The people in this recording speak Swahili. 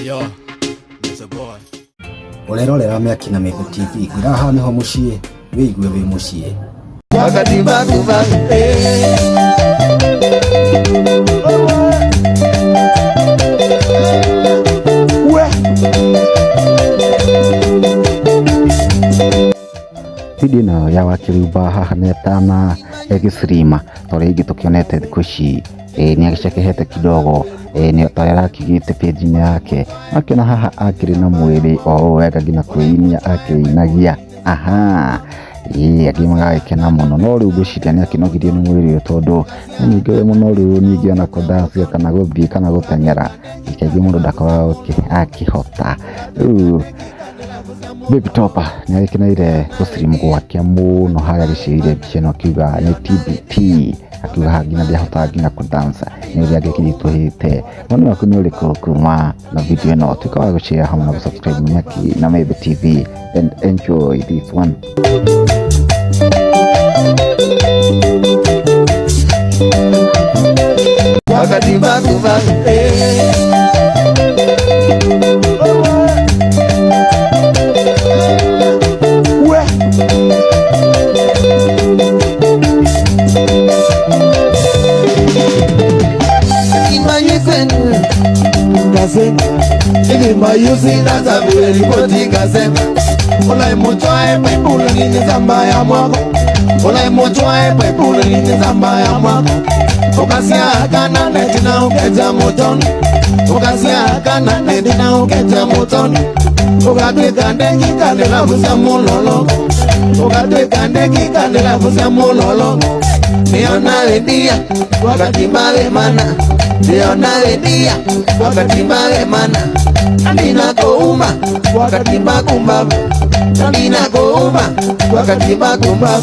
Yo, there's a boy. Urerorera Mĩaki na Mĩĩgo TV, ngiraha niho muciĩ, wĩigue wĩ muciĩ. Wakati baku video ĩno ya Wakĩriumba haha nĩetana Extreme tore ingi tukionete thikũ ici ni agicekehete kidogo ni tore arakigite page-inĩ yake akĩona haha akĩrĩ na mwĩrĩ o wega nginya kwĩinia akĩinagia agĩmagagĩkena mũno no rĩu ngwĩciria nĩ akĩnogirio nĩ mwĩrĩ ũyũ tondũ ningĩ mũno rĩu ningĩ ona kũndancia kana gũthiĩ kana gũteng'era kaingĩ mũndũ ndakoragwo akĩhota rĩu Baby Topa ni agĩkeneire gũstream gwake mũno harĩa agĩcĩire mbica ĩno akiuga nĩ TBT akiuga nginya ndiahota nginya kũdansa nĩ ũrĩa agĩkĩritũhĩte woni waku nĩ ũrĩkũ kuma na video ĩno tuĩka wa gũshare hamwe na gũsubscribe Mĩaki na Mĩĩgo TV and enjoy this one. wakati baku Ini mayusi na zaburi kotika sema Olai mochwae paipula nini zamba ya mwako Olai mochwae paipula nini zamba ya mwako Ukasia kana netina ukeja motoni Ukasia kana netina ukeja motoni Ukatweka ndeki kandela fusa mulolo Ukatweka ndeki kandela fusa mulolo Niona redia wakati mare mana Niona redia wakati mare mana Nina kouma wakati makumba Nina kouma wakati makumba